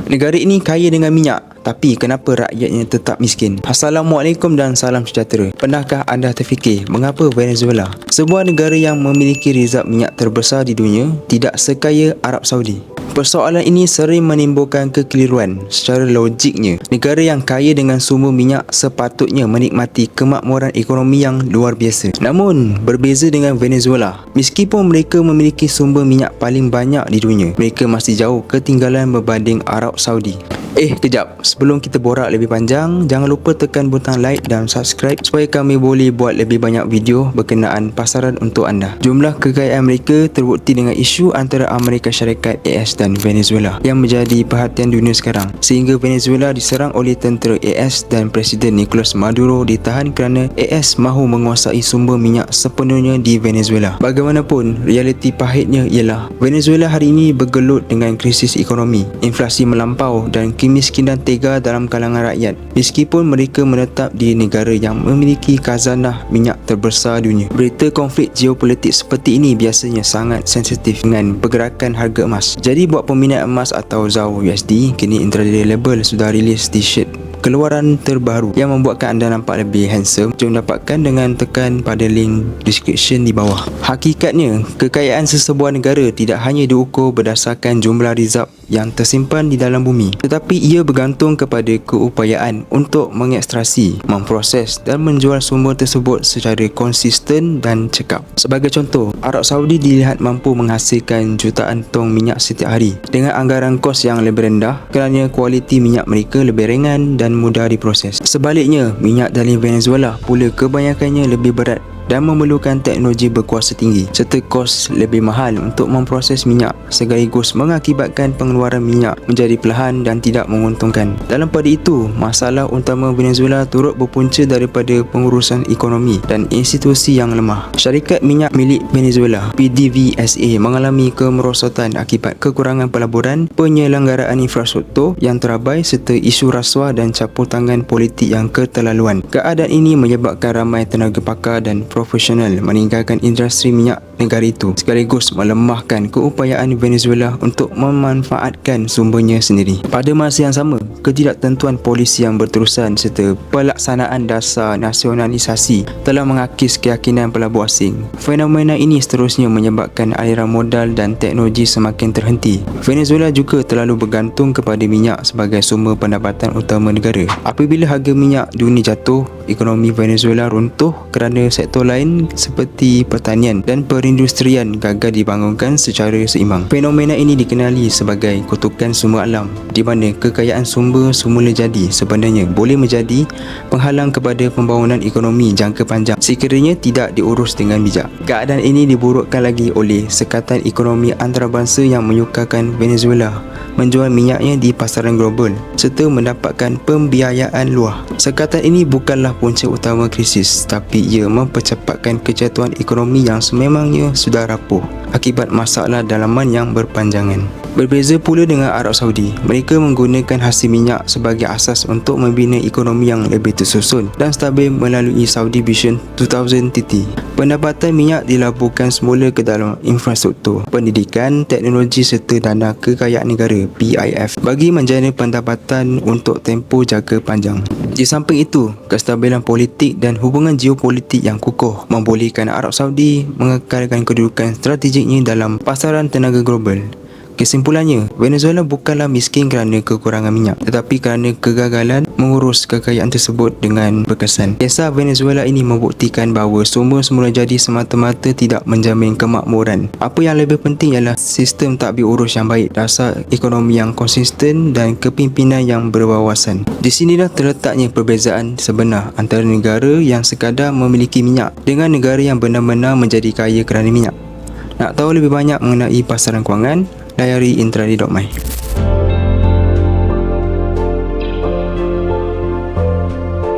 Negara ini kaya dengan minyak, tapi kenapa rakyatnya tetap miskin? Assalamualaikum dan salam sejahtera. Pernahkah anda terfikir mengapa Venezuela, sebuah negara yang memiliki rezerv minyak terbesar di dunia, tidak sekaya Arab Saudi? Persoalan ini sering menimbulkan kekeliruan. Secara logiknya, negara yang kaya dengan sumber minyak sepatutnya menikmati kemakmuran ekonomi yang luar biasa. Namun, berbeza dengan Venezuela, meskipun mereka memiliki sumber minyak paling banyak di dunia, mereka masih jauh ketinggalan berbanding Arab Saudi. Kejap. Sebelum kita borak lebih panjang, jangan lupa tekan butang like dan subscribe supaya kami boleh buat lebih banyak video berkenaan pasaran untuk anda. Jumlah kekayaan mereka terbukti dengan isu antara Amerika Syarikat, AS dan Venezuela yang menjadi perhatian dunia sekarang, sehingga Venezuela diserang oleh tentera AS dan Presiden Nicolas Maduro ditahan kerana AS mahu menguasai sumber minyak sepenuhnya di Venezuela. Bagaimanapun, realiti pahitnya ialah Venezuela hari ini bergelut dengan krisis ekonomi, inflasi melampau dan kemiskinan tega dalam kalangan rakyat, meskipun mereka menetap di negara yang memiliki khazanah minyak terbesar dunia. Berita konflik geopolitik seperti ini biasanya sangat sensitif dengan pergerakan harga emas. Jadi buat peminat emas atau ZAR USD, kini intraday label sudah rilis t-shirt keluaran terbaru yang membuatkan anda nampak lebih handsome. Jom dapatkan dengan tekan pada link description di bawah. Hakikatnya, kekayaan sesebuah negara tidak hanya diukur berdasarkan jumlah rezerv yang tersimpan di dalam bumi, tetapi ia bergantung kepada keupayaan untuk mengekstrasi, memproses dan menjual sumber tersebut secara konsisten dan cekap. Sebagai contoh, Arab Saudi dilihat mampu menghasilkan jutaan tong minyak setiap hari dengan anggaran kos yang lebih rendah kerana kualiti minyak mereka lebih ringan dan mudah diproses. Sebaliknya, minyak dari Venezuela pula kebanyakannya lebih berat dan memerlukan teknologi berkuasa tinggi serta kos lebih mahal untuk memproses minyak, sekaligus mengakibatkan pengeluaran minyak menjadi perlahan dan tidak menguntungkan. Dalam pada itu, masalah utama Venezuela turut berpunca daripada pengurusan ekonomi dan institusi yang lemah. Syarikat minyak milik Venezuela, PDVSA, mengalami kemerosotan akibat kekurangan pelaburan, penyelenggaraan infrastruktur yang terabai serta isu rasuah dan campur tangan politik yang keterlaluan. Keadaan ini menyebabkan ramai tenaga pakar dan profesional meninggalkan industri minyak negara itu, sekaligus melemahkan keupayaan Venezuela untuk memanfaatkan sumbernya sendiri. Pada masa yang sama, ketidaktentuan polisi yang berterusan serta pelaksanaan dasar nasionalisasi telah mengakis keyakinan pelabur asing. Fenomena ini seterusnya menyebabkan aliran modal dan teknologi semakin terhenti. Venezuela juga terlalu bergantung kepada minyak sebagai sumber pendapatan utama negara. Apabila harga minyak dunia jatuh, ekonomi Venezuela runtuh kerana sektor lain seperti pertanian dan perindustrian gagal dibangunkan secara seimbang. Fenomena ini dikenali sebagai kutukan sumber alam, di mana kekayaan sumber semula jadi sebenarnya boleh menjadi penghalang kepada pembangunan ekonomi jangka panjang sekiranya tidak diurus dengan bijak. Keadaan ini diburukkan lagi oleh sekatan ekonomi antarabangsa yang menyukarkan Venezuela menjual minyaknya di pasaran global serta mendapatkan pembiayaan luar. Sekatan ini bukanlah punca utama krisis, tapi ia mempercepatkan kejatuhan ekonomi yang sememangnya sudah rapuh akibat masalah dalaman yang berpanjangan. Berbeza pula dengan Arab Saudi, mereka menggunakan hasil minyak sebagai asas untuk membina ekonomi yang lebih tersusun dan stabil melalui Saudi Vision 2030. Pendapatan minyak dilaburkan semula ke dalam infrastruktur, pendidikan, teknologi serta dana kekayaan negara (PIF) bagi menjana pendapatan untuk tempoh jangka panjang. Di samping itu, kestabilan politik dan hubungan geopolitik yang kukuh membolehkan Arab Saudi mengekalkan kedudukan strategiknya dalam pasaran tenaga global. Kesimpulannya, Venezuela bukanlah miskin kerana kekurangan minyak, tetapi kerana kegagalan mengurus kekayaan tersebut dengan berkesan. Kisah Venezuela ini membuktikan bahawa sumber semula jadi semata-mata tidak menjamin kemakmuran. Apa yang lebih penting ialah sistem tadbir urus yang baik, dasar ekonomi yang konsisten dan kepimpinan yang berwawasan. Di sinilah terletaknya perbezaan sebenar antara negara yang sekadar memiliki minyak dengan negara yang benar-benar menjadi kaya kerana minyak. Nak tahu lebih banyak mengenai pasaran kewangan? Layari intraday.my.